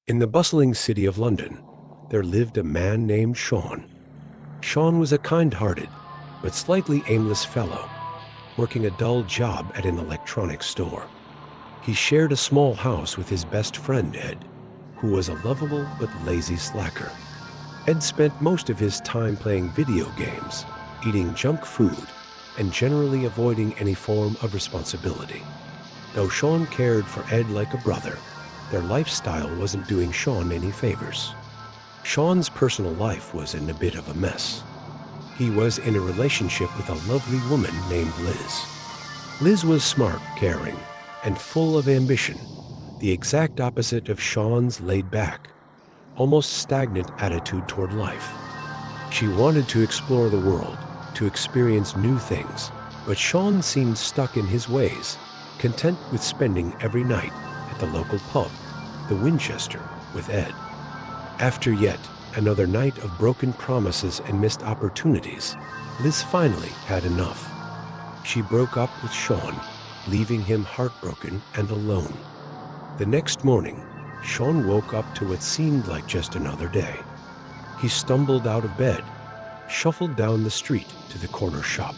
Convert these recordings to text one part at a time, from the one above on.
In the bustling city of London, there lived a man named Shaun. Shaun was a kind-hearted, but slightly aimless fellow, working a dull job at an electronics store. He shared a small house with his best friend, Ed, who was a lovable but lazy slacker. Ed spent most of his time playing video games, eating junk food, and generally avoiding any form of responsibility. Though Shaun cared for Ed like a brother, their lifestyle wasn't doing Shaun any favors. Shaun's personal life was in a bit of a mess. He was in a relationship with a lovely woman named Liz. Liz was smart, caring, and full of ambition, the exact opposite of Shaun's laid-back, almost stagnant attitude toward life. She wanted to explore the world, to experience new things, but Shaun seemed stuck in his ways, content with spending every night at the local pub, the Winchester, with Ed. After yet another night of broken promises and missed opportunities, Liz finally had enough. She broke up with Shaun, leaving him heartbroken and alone. The next morning, Shaun woke up to what seemed like just another day. He stumbled out of bed, shuffled down the street to the corner shop,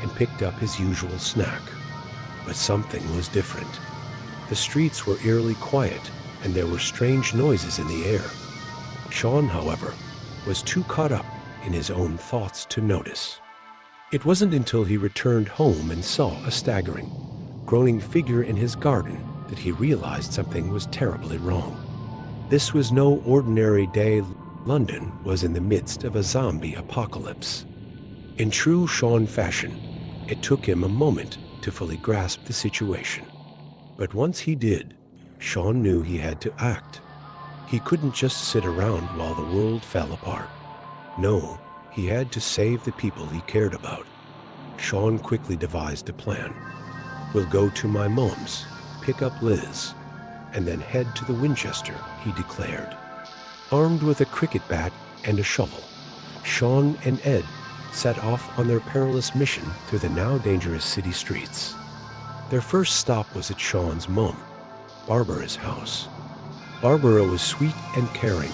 and picked up his usual snack. But something was different. The streets were eerily quiet, and there were strange noises in the air. Shaun, however, was too caught up in his own thoughts to notice. It wasn't until he returned home and saw a staggering, groaning figure in his garden that he realized something was terribly wrong. This was no ordinary day. London was in the midst of a zombie apocalypse. In true Shaun fashion, it took him a moment to fully grasp the situation. But once he did, Shaun knew he had to act. He couldn't just sit around while the world fell apart. No, he had to save the people he cared about. Shaun quickly devised a plan. "We'll go to my mom's, pick up Liz, and then head to the Winchester," he declared. Armed with a cricket bat and a shovel, Shaun and Ed set off on their perilous mission through the now dangerous city streets. Their first stop was at Shaun's mom, Barbara's house. Barbara was sweet and caring,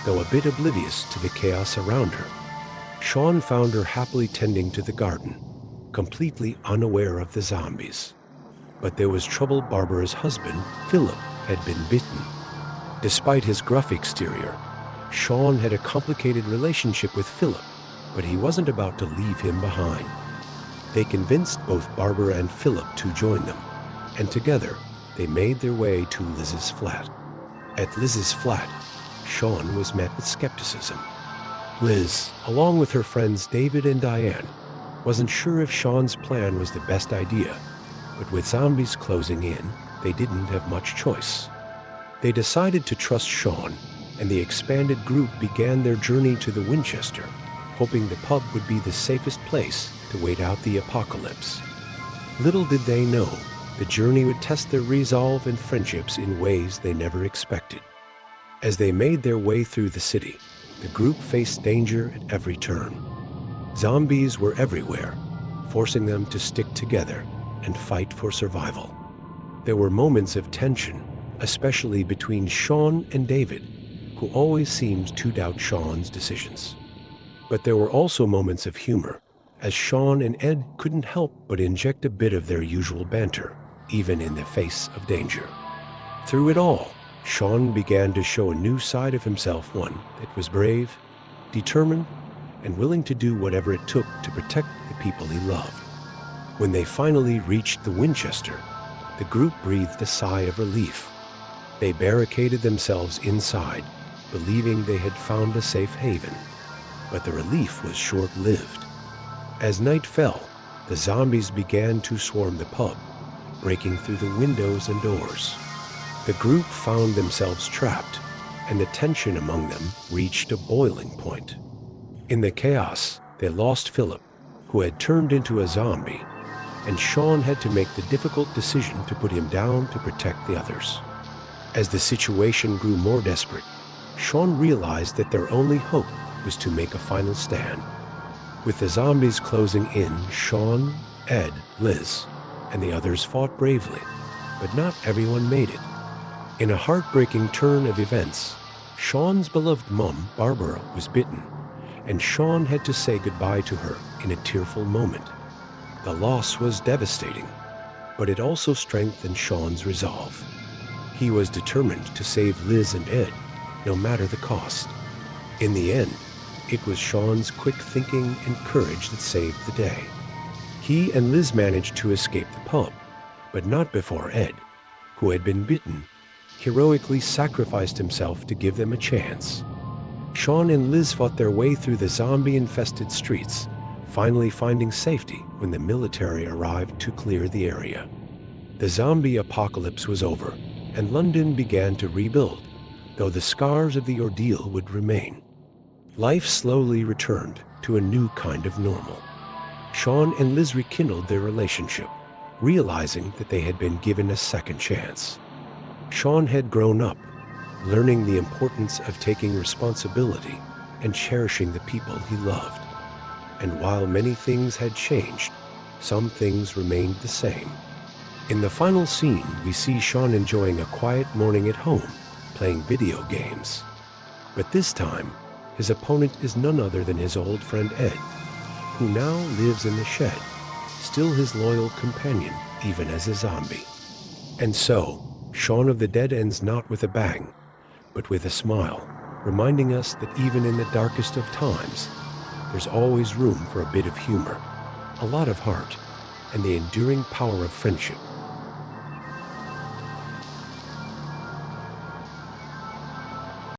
though a bit oblivious to the chaos around her. Shaun found her happily tending to the garden, completely unaware of the zombies. But there was trouble. Barbara's husband, Philip, had been bitten. Despite his gruff exterior, Shaun had a complicated relationship with Philip, but he wasn't about to leave him behind. They convinced both Barbara and Philip to join them, and together they made their way to Liz's flat. At Liz's flat, Shaun was met with skepticism. Liz, along with her friends David and Diane, wasn't sure if Shaun's plan was the best idea, but with zombies closing in, they didn't have much choice. They decided to trust Shaun, and the expanded group began their journey to the Winchester, hoping the pub would be the safest place to wait out the apocalypse. Little did they know, the journey would test their resolve and friendships in ways they never expected. As they made their way through the city, the group faced danger at every turn. Zombies were everywhere, forcing them to stick together and fight for survival. There were moments of tension, especially between Shaun and David, who always seemed to doubt Shaun's decisions. But there were also moments of humor, as Shaun and Ed couldn't help but inject a bit of their usual banter, even in the face of danger. Through it all, Shaun began to show a new side of himself, one that was brave, determined, and willing to do whatever it took to protect the people he loved. When they finally reached the Winchester, the group breathed a sigh of relief. They barricaded themselves inside, believing they had found a safe haven. But the relief was short-lived. As night fell, the zombies began to swarm the pub, breaking through the windows and doors. The group found themselves trapped, and the tension among them reached a boiling point. In the chaos, they lost Philip, who had turned into a zombie, and Shaun had to make the difficult decision to put him down to protect the others. As the situation grew more desperate, Shaun realized that their only hope was to make a final stand. With the zombies closing in, Shaun, Ed, Liz, and the others fought bravely, but not everyone made it. In a heartbreaking turn of events, Shaun's beloved mom, Barbara, was bitten, and Shaun had to say goodbye to her in a tearful moment. The loss was devastating, but it also strengthened Shaun's resolve. He was determined to save Liz and Ed, no matter the cost. In the end, it was Shaun's quick thinking and courage that saved the day. He and Liz managed to escape the pub, but not before Ed, who had been bitten, heroically sacrificed himself to give them a chance. Shaun and Liz fought their way through the zombie-infested streets, finally finding safety when the military arrived to clear the area. The zombie apocalypse was over, and London began to rebuild, though the scars of the ordeal would remain. Life slowly returned to a new kind of normal. Shaun and Liz rekindled their relationship, realizing that they had been given a second chance. Shaun had grown up, learning the importance of taking responsibility and cherishing the people he loved. And while many things had changed, some things remained the same. In the final scene, we see Shaun enjoying a quiet morning at home, playing video games. But this time, his opponent is none other than his old friend Ed, who now lives in the shed, still his loyal companion even as a zombie. And so, Shaun of the Dead ends not with a bang, but with a smile, reminding us that even in the darkest of times, there's always room for a bit of humor, a lot of heart, and the enduring power of friendship.